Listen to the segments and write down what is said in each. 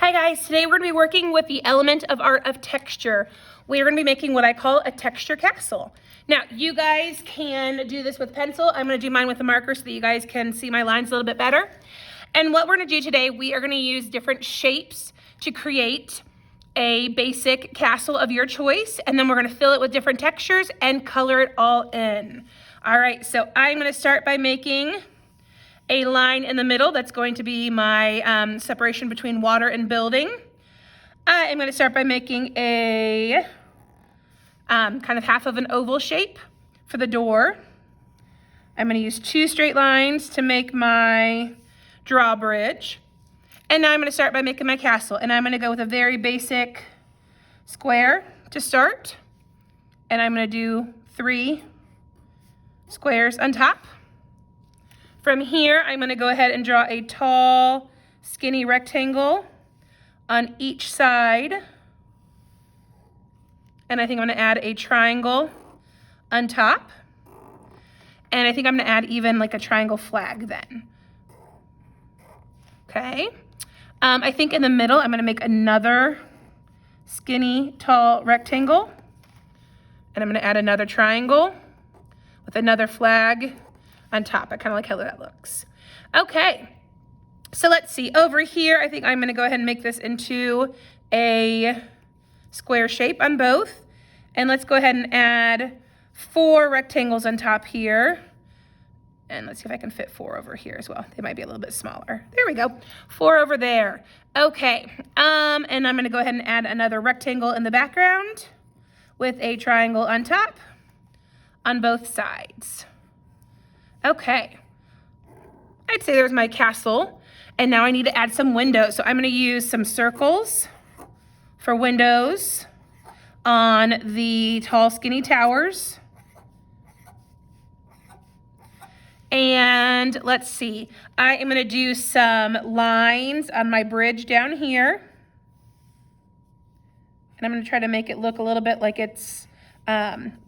Hi guys, today we're going to be working with the element of art of texture. We're going to be making what I call a texture castle. Now you guys can do this with pencil. I'm going to do mine with a marker so that you guys can see my lines a little bit better. And what we're going to do today, we are going to use different shapes to create a basic castle of your choice, and then we're going to fill it with different textures and color it all in. All right, so I'm going to start by making a line in the middle. That's going to be my separation between water and building. I'm going to start by making a kind of half of an oval shape for the door. I'm going to use 2 straight lines to make my drawbridge. And now I'm going to start by making my castle. And I'm going to go with a very basic square to start. And I'm going to do 3 squares on top. From here, I'm going to go ahead and draw a tall, skinny rectangle on each side. And I think I'm going to add a triangle on top. And I think I'm going to add even like a triangle flag then. Okay. I think in the middle, I'm going to make another skinny, tall rectangle. And I'm going to add another triangle with another flag on top. I kind of like how that looks. Okay, so let's see. Over here, I think I'm going to go ahead and make this into a square shape on both. And let's go ahead and add 4 rectangles on top here. And let's see if I can fit 4 over here as well. They might be a little bit smaller. There we go. 4 over there. Okay, and I'm going to go ahead and add another rectangle in the background with a triangle on top on both sides. Okay, I'd say there's my castle, and now I need to add some windows. So I'm going to use some circles for windows on the tall, skinny towers. And let's see, I am going to do some lines on my bridge down here. And I'm going to try to make it look a little bit like it's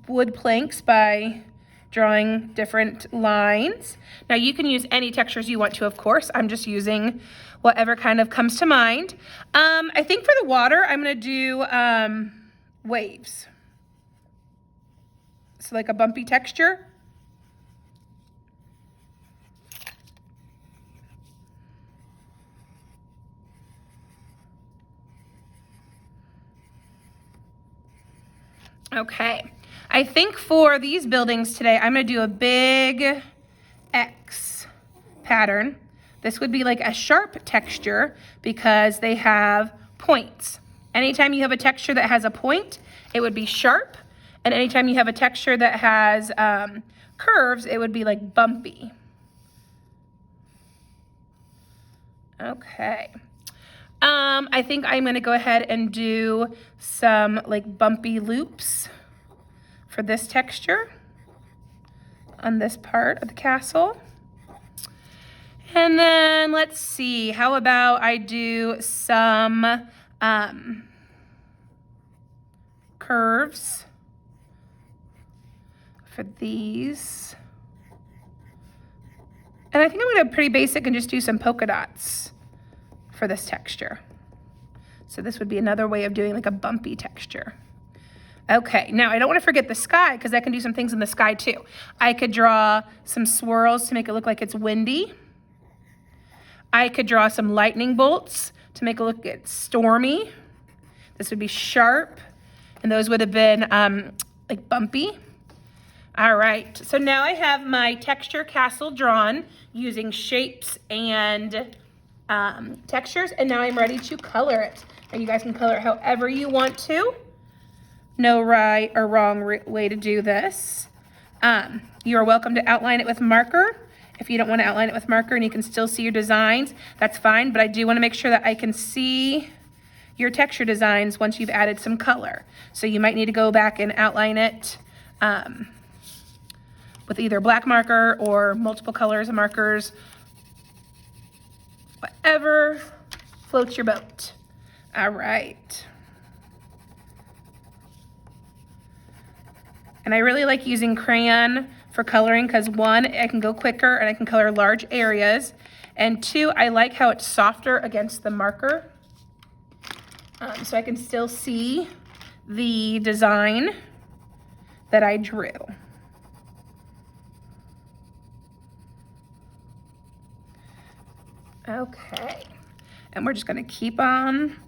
wood planks by drawing different lines. Now you can use any textures you want to, of course. I'm just using whatever kind of comes to mind. I think for the water, I'm gonna do waves. So like a bumpy texture. Okay. I think for these buildings today, I'm going to do a big X pattern. This would be like a sharp texture because they have points. Anytime you have a texture that has a point, it would be sharp. And anytime you have a texture that has curves, it would be like bumpy. Okay. I think I'm going to go ahead and do some like bumpy loops for this texture on this part of the castle. And then let's see, how about I do some curves for these. And I think I'm going to go pretty basic and just do some polka dots for this texture. So this would be another way of doing like a bumpy texture. Okay, now I don't want to forget the sky because I can do some things in the sky too. I could draw some swirls to make it look like it's windy. I could draw some lightning bolts to make it look stormy. This would be sharp, and those would have been like bumpy. All right, so now I have my texture castle drawn using shapes and textures, and now I'm ready to color it. And you guys can color it however you want to. No right or wrong way to do this. You are welcome to outline it with marker. If you don't want to outline it with marker and you can still see your designs, that's fine. But I do want to make sure that I can see your texture designs once you've added some color. So you might need to go back and outline it with either black marker or multiple colors of markers, whatever floats your boat. All right. And I really like using crayon for coloring because 1, I can go quicker and I can color large areas. And 2, I like how it's softer against the marker. so I can still see the design that I drew. Okay, and we're just gonna keep on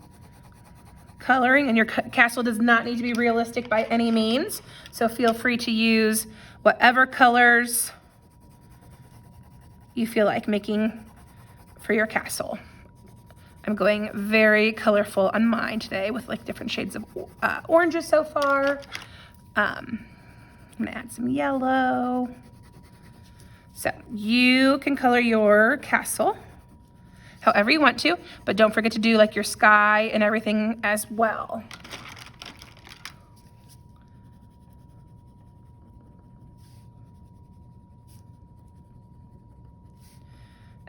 coloring, and your castle does not need to be realistic by any means, so feel free to use whatever colors you feel like making for your castle. I'm going very colorful on mine today with like different shades of oranges so far. I'm gonna add some yellow. So you can color your castle however you want to, but don't forget to do like your sky and everything as well.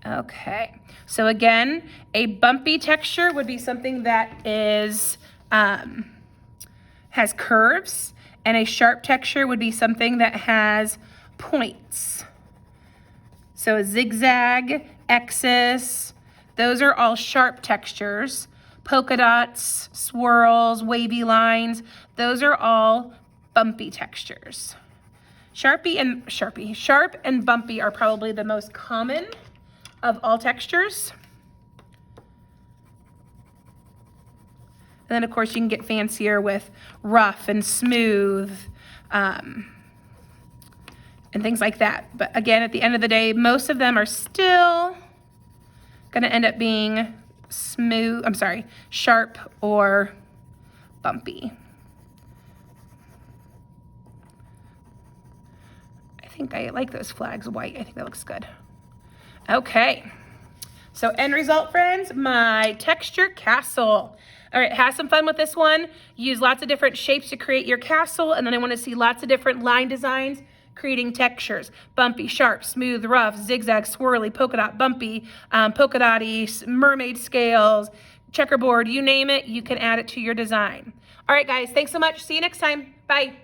Okay, so again, a bumpy texture would be something that is has curves, and a sharp texture would be something that has points. So a zigzag, X's, those are all sharp textures. Polka dots, swirls, wavy lines, those are all bumpy textures. Sharp and bumpy are probably the most common of all textures. And then of course you can get fancier with rough and smooth and things like that. But again, at the end of the day, most of them are still gonna end up being sharp or bumpy. I think I like those flags white. I think that looks good. Okay, so end result, friends, my texture castle. All right, have some fun with this one. Use lots of different shapes to create your castle, and then I wanna see lots of different line designs creating textures. Bumpy, sharp, smooth, rough, zigzag, swirly, polka dot, bumpy, polka dotty, mermaid scales, checkerboard, you name it, you can add it to your design. All right, guys, thanks so much. See you next time. Bye.